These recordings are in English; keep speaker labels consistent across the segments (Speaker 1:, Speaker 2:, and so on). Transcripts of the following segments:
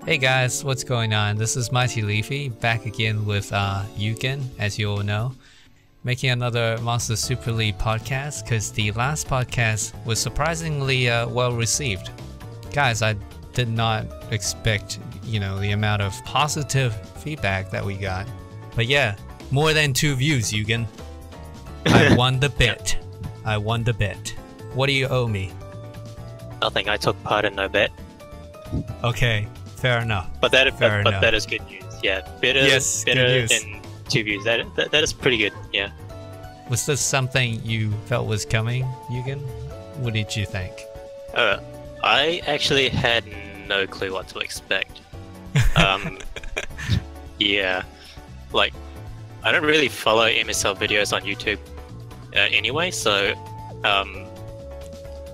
Speaker 1: Hey guys, what's going on? This is MightyLeafy back again with Yugen, as you all know, making another Monster Super League podcast because the last podcast was surprisingly well received. Guys, I did not expect, the amount of positive feedback that we got. But yeah, more than 2 views, Yugen. I won the bet. I won the bet. What do you owe me?
Speaker 2: Nothing. I took part in no bet.
Speaker 1: Okay. Fair enough.
Speaker 2: But that is good news. Yeah, better than 2 views. That is pretty good. Yeah.
Speaker 1: Was this something you felt was coming, Yugen? What did you think?
Speaker 2: I actually had no clue what to expect. Yeah, like I don't really follow MSL videos on YouTube anyway, so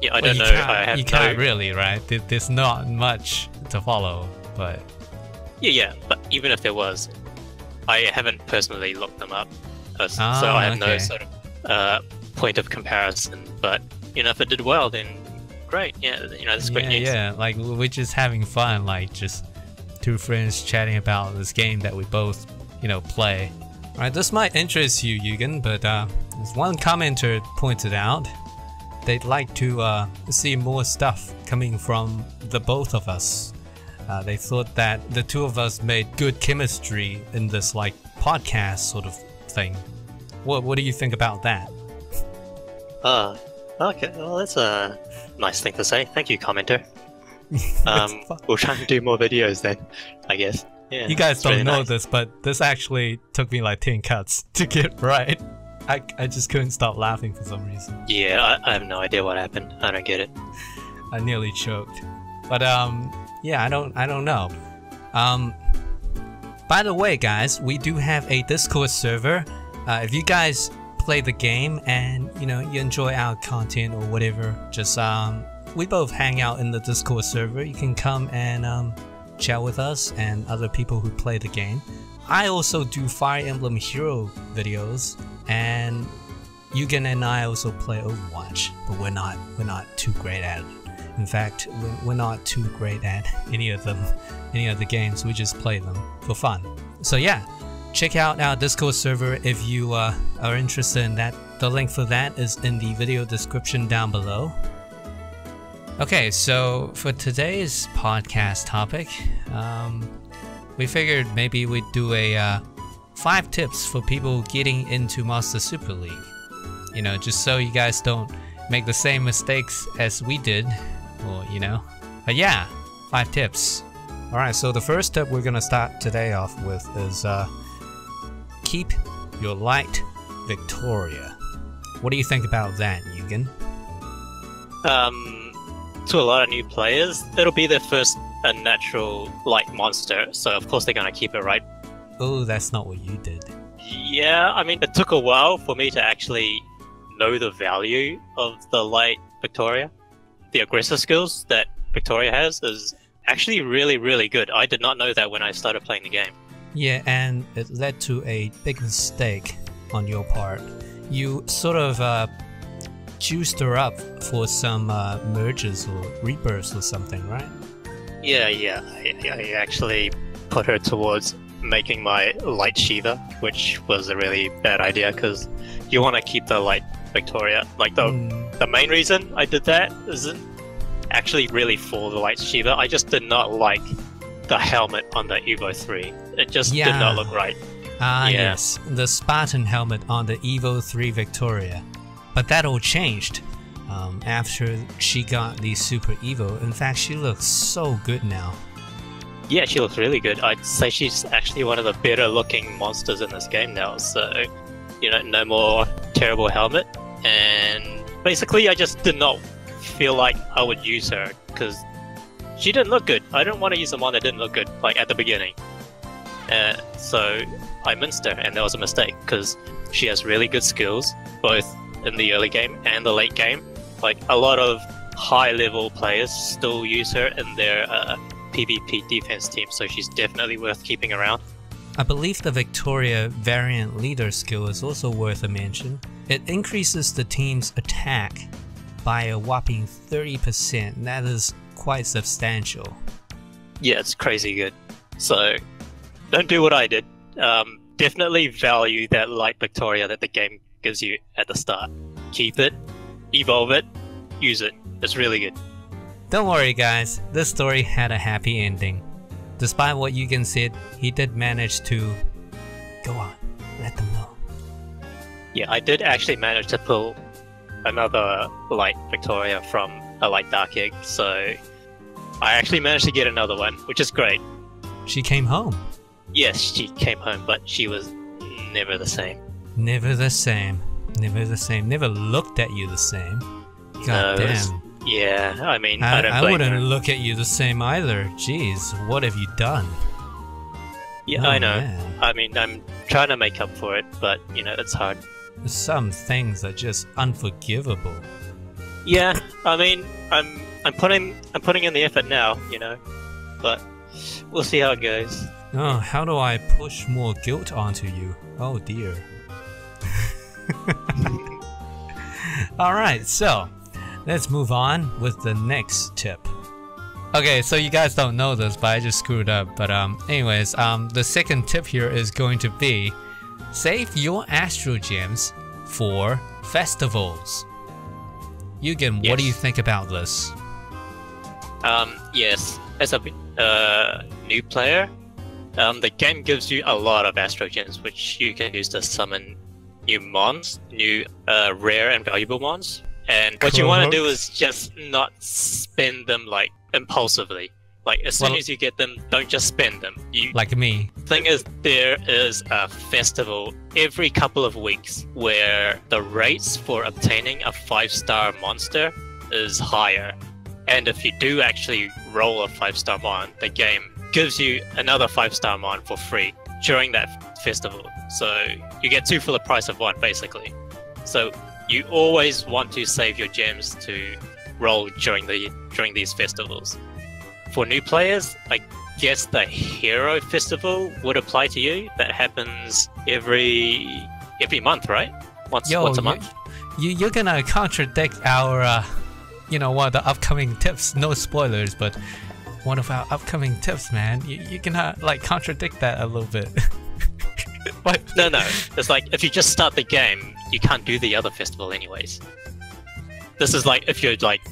Speaker 2: yeah, I don't know.
Speaker 1: You can't really, right? There's not much to follow. But
Speaker 2: yeah, but even if there was, I haven't personally looked them up, so I have no sort of point of comparison. But if it did well, then great. Yeah, that's great news.
Speaker 1: Yeah, like we're just having fun, like just 2 friends chatting about this game that we both, play. All right, this might interest you, Yugen, but as one commenter pointed out, they'd like to see more stuff coming from the both of us. They thought that the 2 of us made good chemistry in this like podcast sort of thing. What do you think about that?
Speaker 2: Okay, well that's a nice thing to say. Thank you, commenter. We'll try and do more videos then, I guess. Yeah,
Speaker 1: you guys don't know this, but this actually took me like 10 cuts to get right. I just couldn't stop laughing for some reason.
Speaker 2: Yeah, I have no idea what happened. I don't get it.
Speaker 1: I nearly choked. But yeah, I don't know. By the way, guys, we do have a Discord server. If you guys play the game and you enjoy our content or whatever, just we both hang out in the Discord server. You can come and chat with us and other people who play the game. I also do Fire Emblem Hero videos, and Yugen and I also play Overwatch, but we're not too great at it. In fact, we're not too great at any of the games. We just play them for fun. So yeah, check out our Discord server if you are interested in that. The link for that is in the video description down below. Okay, so for today's podcast topic, we figured maybe we'd do a 5 tips for people getting into Monster Super League. Just so you guys don't make the same mistakes as we did. Or, but yeah, 5 tips. Alright, so the first tip we're gonna start today off with is keep your light Victoria. What do you think about that, Yugen?
Speaker 2: To a lot of new players, it'll be their first natural light monster, so of course they're gonna keep it, right?
Speaker 1: Oh, that's not what you did.
Speaker 2: Yeah, I mean, it took a while for me to actually know the value of the light Victoria. The aggressor skills that Victoria has is actually really, really good. I did not know that when I started playing the game.
Speaker 1: Yeah, and it led to a big mistake on your part. You sort of juiced her up for some merges or rebirths or something, right?
Speaker 2: Yeah, I actually put her towards making my light Shiva, which was a really bad idea because you want to keep the light Victoria. Like the main reason I did that isn't actually really for the light Shiva. I just did not like the helmet on the Evo 3. It just did not look right.
Speaker 1: Yes, the Spartan helmet on the Evo 3 Victoria. But that all changed after she got the Super Evo. In fact, she looks so good now.
Speaker 2: Yeah, she looks really good. I'd say she's actually one of the better looking monsters in this game now. So, no more terrible helmet. And basically, I just did not feel like I would use her because she didn't look good. I didn't want to use someone that didn't look good, like at the beginning. So I minced her, and that was a mistake because she has really good skills, both in the early game and the late game. Like a lot of high-level players still use her in their PvP defense team, so she's definitely worth keeping around.
Speaker 1: I believe the Victoria variant leader skill is also worth a mention. It increases the team's attack by a whopping 30%. That is quite substantial.
Speaker 2: Yeah, it's crazy good. So, don't do what I did. Definitely value that light Victoria that the game gives you at the start. Keep it, evolve it, use it. It's really good.
Speaker 1: Don't worry guys, this story had a happy ending. Despite what Yugen said, he did manage to... Go on, let them know.
Speaker 2: Yeah, I did actually manage to pull another light Victoria from a light Dark Egg, so I actually managed to get another one, which is great.
Speaker 1: She came home.
Speaker 2: Yes, she came home, but she was never the same.
Speaker 1: Never the same. Never the same. Never looked at you the same. God damn.
Speaker 2: Yeah, I mean, I don't blame
Speaker 1: I wouldn't
Speaker 2: her.
Speaker 1: look at you the same either. Jeez, what have you done?
Speaker 2: Yeah,
Speaker 1: Oh,
Speaker 2: I know.
Speaker 1: man.
Speaker 2: I mean, I'm trying to make up for it, but, you know, it's hard.
Speaker 1: Some things are just unforgivable.
Speaker 2: Yeah, I mean, I'm putting in the effort now, you know, but we'll see how it goes.
Speaker 1: Oh, how do I push more guilt onto you? Oh dear. Alright, so let's move on with the next tip. Okay, so you guys don't know this, but I just screwed up. But anyways, the second tip here is going to be save your Astro Gems for festivals. Yugen,
Speaker 2: Yes.
Speaker 1: what do you think about this?
Speaker 2: Yes, as a new player, the game gives you a lot of Astro Gems, which you can use to summon new mons, new rare and valuable mons. And what you want to do is just not spend them like impulsively. Like as soon as you get them, don't just spend them.
Speaker 1: Like me.
Speaker 2: Thing is, there is a festival every couple of weeks where the rates for obtaining a 5-star monster is higher. And if you do actually roll a 5-star mon, the game gives you another 5-star mon for free during that festival. So you get 2 for the price of 1, basically. So you always want to save your gems to roll during these festivals. For new players, I guess the Hero Festival would apply to you. That happens every month, right? Once a month.
Speaker 1: You're gonna contradict our, one of the upcoming tips. No spoilers, but one of our upcoming tips, man. You're gonna like contradict that a little bit. What?
Speaker 2: No. It's like if you just start the game, you can't do the other festival anyways. This is like if you're like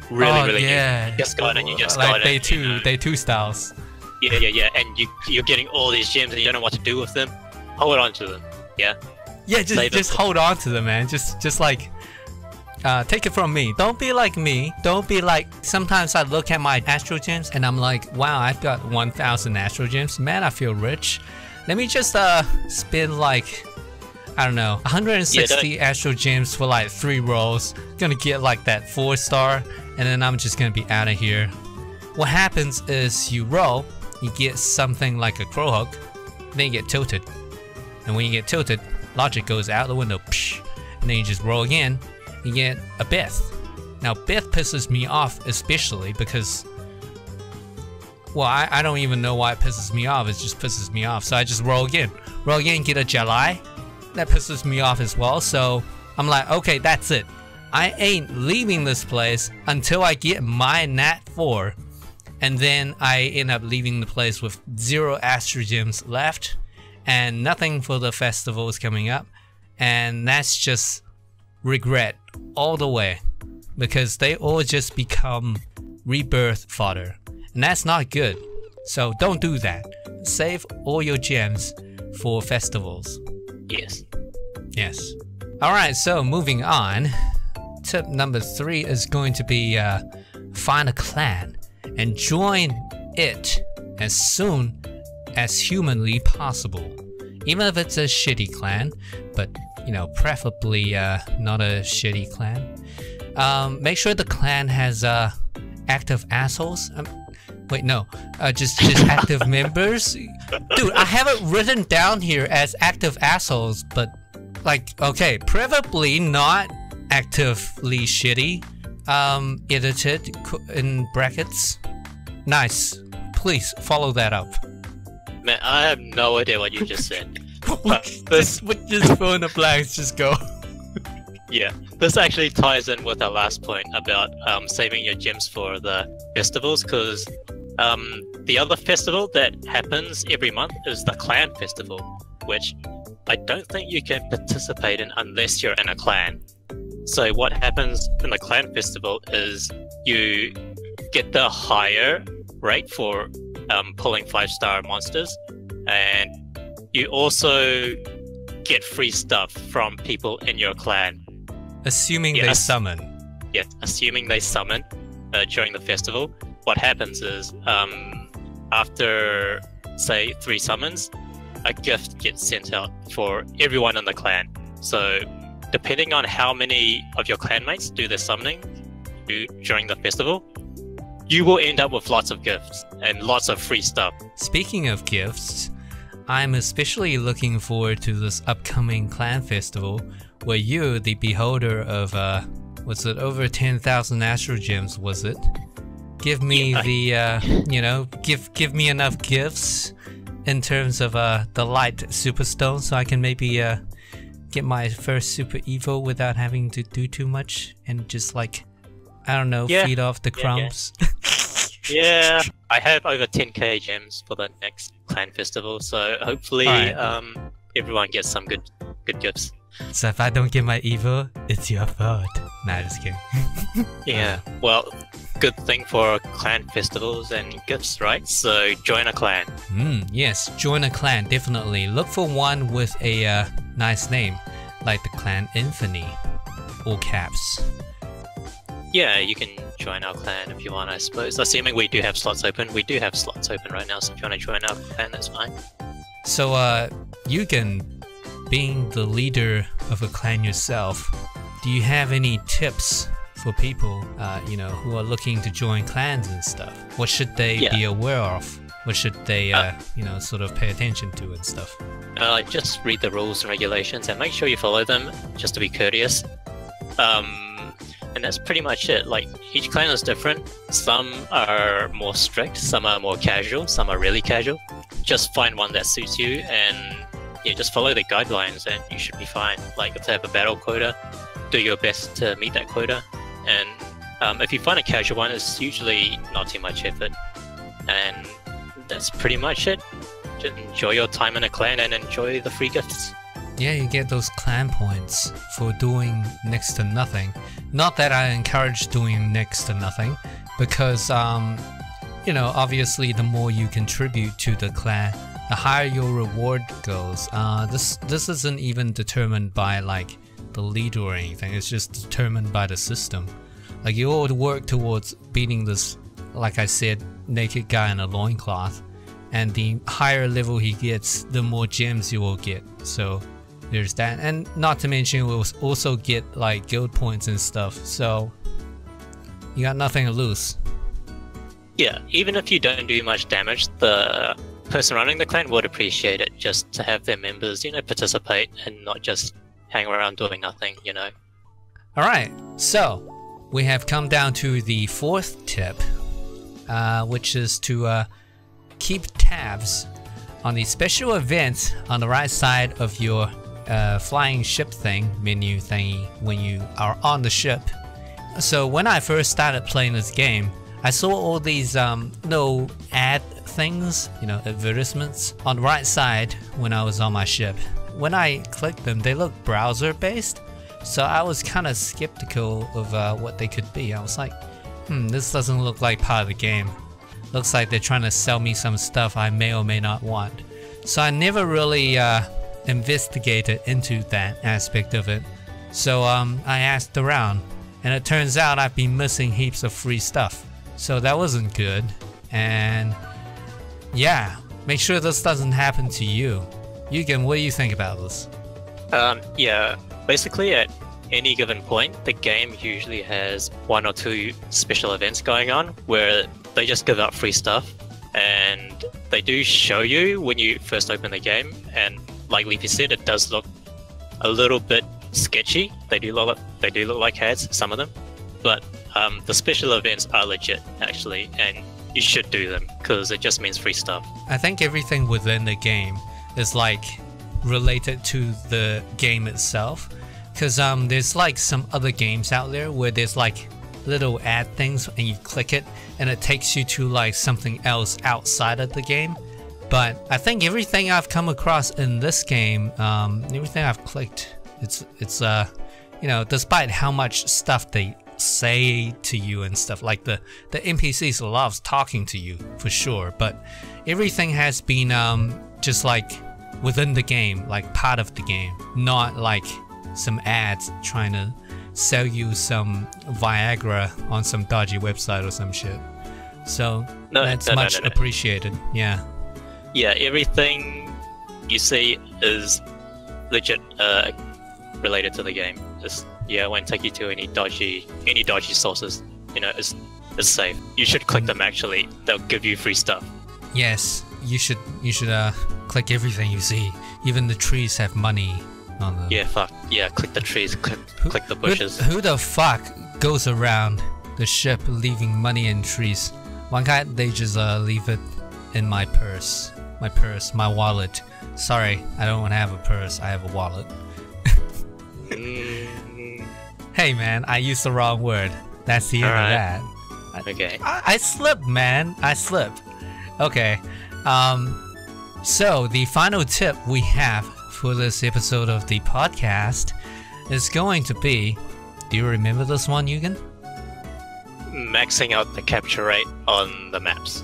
Speaker 2: really
Speaker 1: yeah.
Speaker 2: new. Just got it. You just
Speaker 1: like
Speaker 2: got it.
Speaker 1: day two styles.
Speaker 2: Yeah. And you're getting all these gems and you don't know what to do with them. Hold on to them. Yeah.
Speaker 1: Yeah, just hold on to them, man. Just like take it from me. Don't be like me. Don't be like. Sometimes I look at my Astro Gems and I'm like, wow, I've got 1,000 Astro Gems. Man, I feel rich. Let me just spend like, I don't know, 160 Astro Gems for like 3 rolls. Gonna get like that 4-star, and then I'm just gonna be out of here. What happens is you roll, you get something like a crow hook, then you get tilted. And when you get tilted, logic goes out the window, psh, and then you just roll again, you get a Beth. Now Beth pisses me off especially because, well, I don't even know why it pisses me off, it just pisses me off. So I just roll again, get a Jalai. That pisses me off as well, so I'm like, okay, that's it. I ain't leaving this place until I get my Nat 4. And then I end up leaving the place with 0 Astro Gems left and nothing for the festivals coming up. And that's just regret all the way, because they all just become rebirth fodder. And that's not good. So don't do that. Save all your gems for festivals. Yes. Alright, so moving on. Tip number 3 is going to be find a clan and join it as soon as humanly possible. Even if it's a shitty clan, but preferably not a shitty clan. Make sure the clan has active assholes. Wait, no, just active members. Dude, I have it written down here as active assholes, but like, okay, preferably not actively shitty. Edited in brackets. Nice. Please follow that up.
Speaker 2: Man, I have no idea what you just said.
Speaker 1: Just fill in the blanks. Just go.
Speaker 2: Yeah, this actually ties in with our last point about saving your gems for the festivals, because The other festival that happens every month is the clan festival, which I don't think you can participate in unless you're in a clan. So what happens in the clan festival is you get the higher rate for pulling 5-star monsters, and you also get free stuff from people in your clan.
Speaker 1: Assuming they summon.
Speaker 2: Yes, assuming they summon during the festival. What happens is, after, say, 3 summons, a gift gets sent out for everyone in the clan. So, depending on how many of your clanmates do their summoning during the festival, you will end up with lots of gifts and lots of free stuff.
Speaker 1: Speaking of gifts, I'm especially looking forward to this upcoming clan festival where you, the beholder of, was it over 10,000 Astro Gems, was it? Give me give me enough gifts in terms of the light superstone so I can maybe get my first super evo without having to do too much and just like, I don't know, feed off the crumbs.
Speaker 2: Yeah, I have over 10k gems for the next clan festival, so hopefully everyone gets some good gifts.
Speaker 1: So if I don't get my evo, it's your fault. Nah, just kidding.
Speaker 2: Yeah, well, good thing for clan festivals and gifts, right? So join a clan.
Speaker 1: Yes, join a clan, definitely. Look for one with a nice name, like the clan INFINI, all caps.
Speaker 2: Yeah, you can join our clan if you want, I suppose. Assuming we do have slots open. We do have slots open right now, so if you want to join our clan, that's fine.
Speaker 1: So, Yugen, being the leader of a clan yourself, do you have any tips for people, who are looking to join clans and stuff? What should they be aware of? What should they, sort of pay attention to and stuff?
Speaker 2: Just read the rules and regulations and make sure you follow them, just to be courteous. And that's pretty much it. Like, each clan is different. Some are more strict, some are more casual, some are really casual. Just find one that suits you and just follow the guidelines and you should be fine. Like, if they have a battle quota, do your best to meet that quota. And if you find a casual one, it's usually not too much effort. And that's pretty much it. Just enjoy your time in a clan and enjoy the free gifts.
Speaker 1: Yeah, you get those clan points for doing next to nothing. Not that I encourage doing next to nothing, because, obviously the more you contribute to the clan, the higher your reward goes. This isn't even determined by, like, the leader or anything. It's just determined by the system. Like, you all work towards beating this, like I said, naked guy in a loincloth, and the higher level he gets, the more gems you will get. So there's that, and not to mention we'll also get like guild points and stuff, so you got nothing to lose.
Speaker 2: Yeah, even if you don't do much damage, the person running the clan would appreciate it, just to have their members, participate and not just hang around doing nothing,
Speaker 1: Alright, so we have come down to the 4th tip, which is to keep tabs on the special events on the right side of your flying ship menu thingy when you are on the ship. So when I first started playing this game, I saw all these no ad things, advertisements on the right side when I was on my ship. When I clicked them, they look browser based, so I was kind of skeptical of what they could be. I was like, this doesn't look like part of the game. Looks like they're trying to sell me some stuff I may or may not want. So I never really investigated into that aspect of it. So I asked around, and it turns out I've been missing heaps of free stuff. So that wasn't good. And yeah, make sure this doesn't happen to you. Yugen, what do you think about this?
Speaker 2: Yeah, basically at any given point, the game usually has 1 or 2 special events going on where they just give out free stuff, and they do show you when you first open the game, and like Leafy said, it does look a little bit sketchy. They do look like ads, some of them, but the special events are legit actually, and you should do them because it just means free stuff.
Speaker 1: I think everything within the game is like related to the game itself, because there's like some other games out there where there's like little ad things and you click it and it takes you to like something else outside of the game. But I think everything I've come across in this game, everything I've clicked, it's you know, despite how much stuff they say to you and stuff, like the NPCs loves talking to you for sure, but everything has been just like within the game, like part of the game, not like some ads trying to sell you some Viagra on some dodgy website or some shit. So that's much appreciated. Yeah.
Speaker 2: Yeah, everything you see is legit related to the game. Just yeah, it won't take you to any dodgy sources. You know, it's safe. You should click them actually. They'll give you free stuff.
Speaker 1: Yes, you should click everything you see. Even the trees have money on them.
Speaker 2: Yeah, fuck. Yeah, click the trees, click the bushes.
Speaker 1: Who the fuck goes around the ship leaving money in trees? Why can't they just leave it in my purse? My wallet. Sorry, I don't have a purse, I have a wallet. Hey man, I used the wrong word. That's the end of that.
Speaker 2: Okay.
Speaker 1: I slipped, man. I slipped. Okay. So the final tip we have for this episode of the podcast is going to be, do you remember this one, Yugen?
Speaker 2: Maxing out the capture rate on the maps.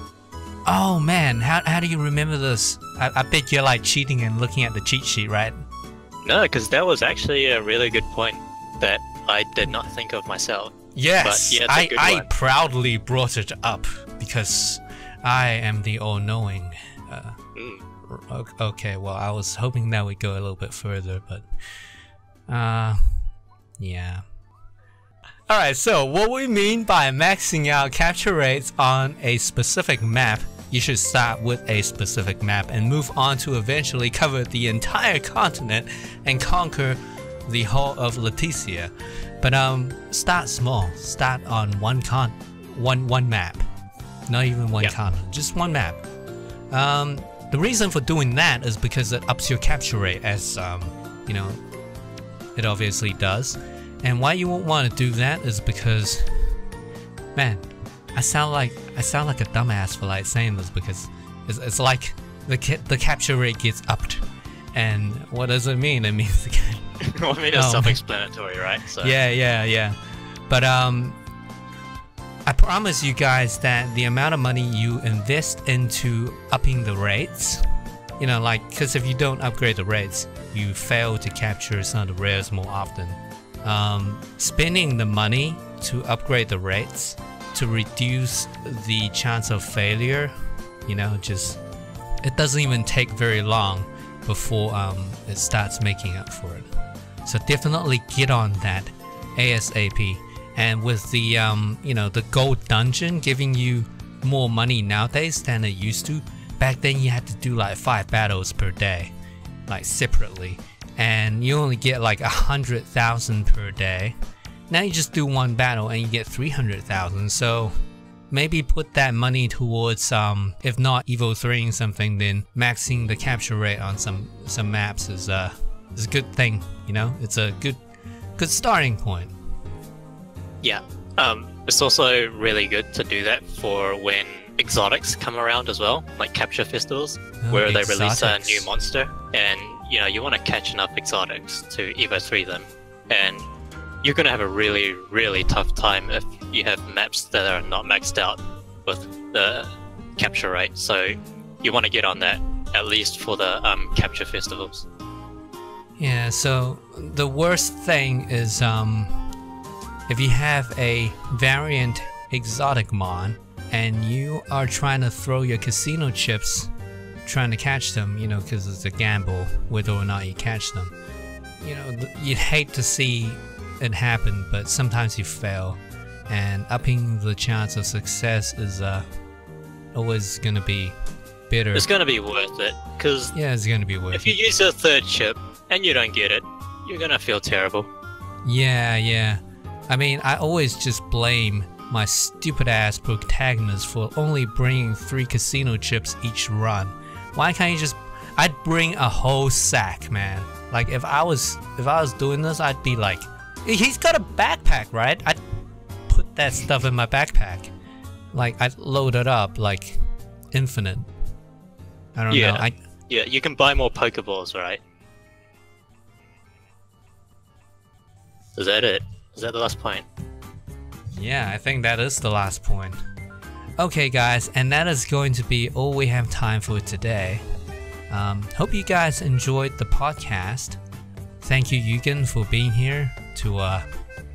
Speaker 1: Oh man, how do you remember this? I bet you're like cheating and looking at the cheat sheet, right?
Speaker 2: No, because that was actually a really good point that I did not think of myself.
Speaker 1: Yes,
Speaker 2: but, yeah,
Speaker 1: I proudly brought it up because I am the all-knowing. Okay, well, I was hoping that would go a little bit further, but yeah. Alright, so what we mean by maxing out capture rates on a specific map, you should start with a specific map and move on to eventually cover the entire continent and conquer the whole of Latecia. But start small. Start on one map. Not even one continent, just one map. The reason for doing that is because it ups your capture rate, as you know, it obviously does. And why you won't want to do that is because, man, I sound like a dumbass for like saying this, because it's like the capture rate gets upped, and what does it mean? It means the game.
Speaker 2: Well, I mean, it's self-explanatory, right? So.
Speaker 1: Yeah. But I promise you guys that the amount of money you invest into upping the rates, you know, like, because if you don't upgrade the rates, you fail to capture some of the rares more often. Spending the money to upgrade the rates to reduce the chance of failure, you know, just it doesn't even take very long before it starts making up for it. So definitely get on that ASAP. And with the you know, the gold dungeon giving you more money nowadays than it used to, back then you had to do like 5 battles per day, like separately, and you only get like 100,000 per day. Now you just do one battle and you get 300,000. So maybe put that money towards if not Evo 3ing something, then maxing the capture rate on some maps is a good thing, you know? It's a good starting point.
Speaker 2: Yeah. It's also really good to do that for when exotics come around as well, like capture festivals, where they release a new monster, and you know, you want to catch enough exotics to Evo 3 them, and you're gonna have a really, really tough time if you have maps that are not maxed out with the capture rate. So you want to get on that, at least for the capture festivals.
Speaker 1: Yeah, so the worst thing is if you have a variant exotic mon and you are trying to throw your casino chips trying to catch them, you know, because it's a gamble whether or not you catch them. You know, you'd hate to see it happen, but sometimes you fail, and upping the chance of success is always gonna be better.
Speaker 2: It's gonna be worth it, because
Speaker 1: yeah, it's gonna be worth it.
Speaker 2: If you use a third chip and you don't get it, you're gonna feel terrible.
Speaker 1: Yeah. I mean, I always just blame my stupid ass protagonist for only bringing 3 casino chips each run. Why can't you just? I'd bring a whole sack, man. Like if I was doing this, I'd be like, he's got a backpack, right? I'd put that stuff in my backpack. Like I loaded up like infinite. I don't know.
Speaker 2: Yeah, you can buy more Pokeballs, right? Is that it? Is that the last point?
Speaker 1: Yeah, I think that is the last point. Okay guys, and that is going to be all we have time for today. Hope you guys enjoyed the podcast. Thank you Yugen for being here to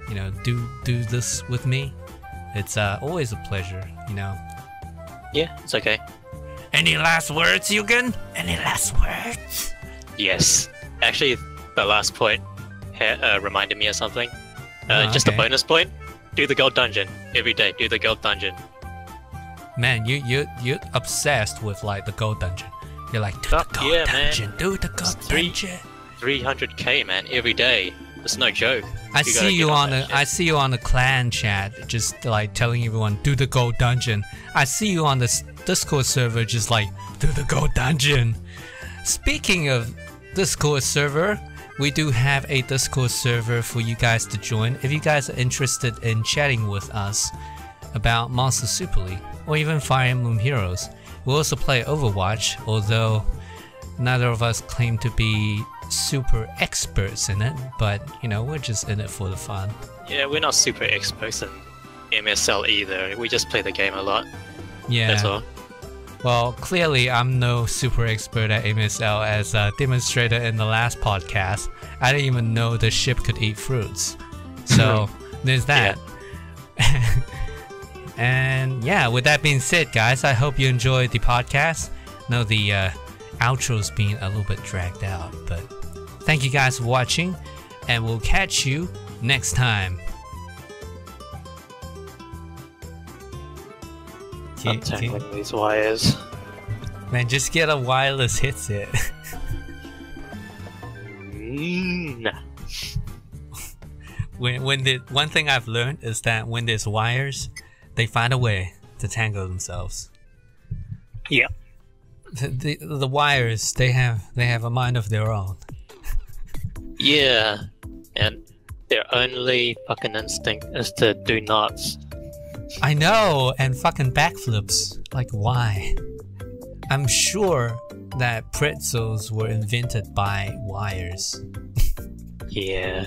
Speaker 1: you know, do this with me. It's always a pleasure, you know.
Speaker 2: Yeah, it's okay.
Speaker 1: Any last words, Yugen? Any last words?
Speaker 2: Yes. Actually, the last point reminded me of something. Just a
Speaker 1: okay.
Speaker 2: bonus point. Do the gold dungeon every day. Do the gold dungeon.
Speaker 1: Man, you're obsessed with like the gold dungeon. You're like, do the gold dungeon, do the gold dungeon.
Speaker 2: 300k, man, every day. It's no joke.
Speaker 1: I see you on the clan chat, just like telling everyone do the gold dungeon. I see you on this Discord server, just like do the gold dungeon. Speaking of Discord server, we do have a Discord server for you guys to join if you guys are interested in chatting with us about Monster Super League or even Fire Emblem Heroes. We also play Overwatch, although neither of us claim to be super experts in it, but you know, we're just in it for the fun.
Speaker 2: Yeah, we're not super experts in MSL either. We just play the game a lot.
Speaker 1: Yeah.
Speaker 2: That's all.
Speaker 1: Well, clearly I'm no super expert at MSL, as demonstrated in the last podcast. I didn't even know the ship could eat fruits. So there's that. Yeah. And yeah, with that being said, guys, I hope you enjoyed the podcast. I know the outro's been a little bit dragged out, but thank you guys for watching, and we'll catch you next time.
Speaker 2: Untangling these wires.
Speaker 1: Man, just get a wireless headset.
Speaker 2: Nah.
Speaker 1: One thing I've learned is that when there's wires, they find a way to tangle themselves.
Speaker 2: Yeah.
Speaker 1: The wires, they have a mind of their own.
Speaker 2: Yeah, and their only fucking instinct is to do knots.
Speaker 1: I know, and fucking backflips. Like, why? I'm sure that pretzels were invented by wires.
Speaker 2: Yeah.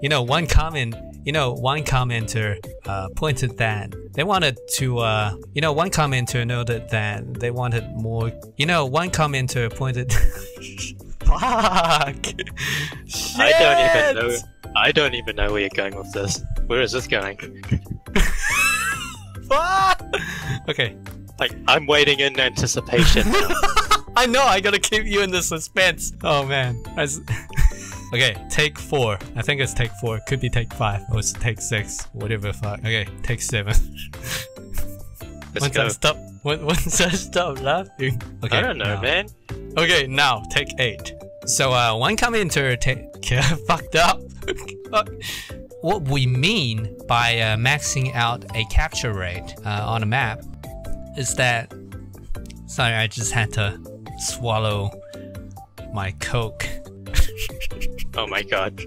Speaker 1: You know, one commenter pointed that they wanted to, one commenter noted that they wanted more, one commenter pointed, fuck! Shit!
Speaker 2: I don't even know where you're going with this. Where is this going?
Speaker 1: Fuck! Okay.
Speaker 2: Like, I'm waiting in anticipation now.
Speaker 1: I know, I gotta keep you in the suspense. Oh man. Okay, take 4. I think it's take 4. Could be take 5 or it's take 6. Whatever the fuck. Okay, take 7. Once I stop laughing. Okay,
Speaker 2: I don't know, man.
Speaker 1: Okay, now take 8. So one commenter fucked up. What we mean by maxing out a capture rate on a map is that. Sorry, I just had to swallow my Coke.
Speaker 2: Oh my god.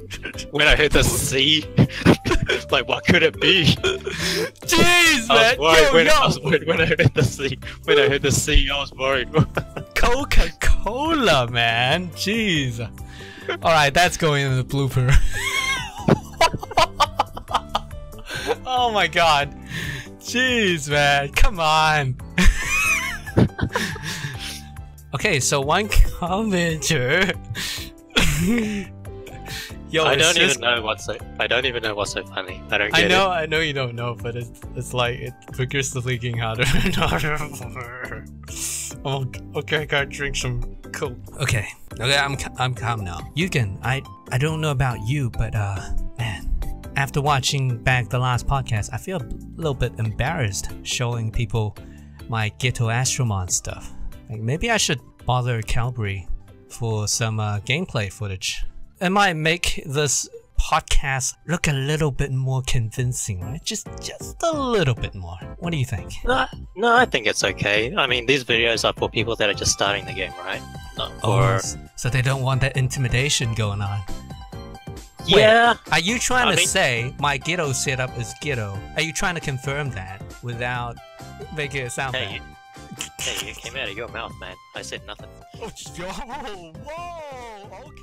Speaker 2: When I heard the C, like what could it be?
Speaker 1: Jeez, man!
Speaker 2: I was worried when I heard the C. When I heard the C, I was worried.
Speaker 1: Coca-Cola, man! Jeez. Alright, that's going in the blooper. Oh my god. Jeez, man. Come on. Okay, so one commenter. Yo,
Speaker 2: I don't even know what's so funny. I don't get it.
Speaker 1: I know you don't know, but it's like it's progressively getting harder and harder. Oh, okay, I gotta drink some Coke. Okay, I'm calm now. Yugen, I don't know about you, but man, after watching back the last podcast, I feel a little bit embarrassed showing people my Ghetto Astromon stuff. Like maybe I should bother Calbury for some gameplay footage. It might make this podcast look a little bit more convincing, right? Just a little bit more. What do you think?
Speaker 2: No, I think it's okay. I mean, these videos are for people that are just starting the game, right? Not for...
Speaker 1: So they don't want that intimidation going on.
Speaker 2: Yeah.
Speaker 1: Are you trying
Speaker 2: I
Speaker 1: to
Speaker 2: mean-
Speaker 1: say my ghetto setup is ghetto? Are you trying to confirm that without making it sound
Speaker 2: Hey,
Speaker 1: bad?
Speaker 2: hey, it came out of your mouth, man. I said nothing.
Speaker 1: Oh, whoa, okay.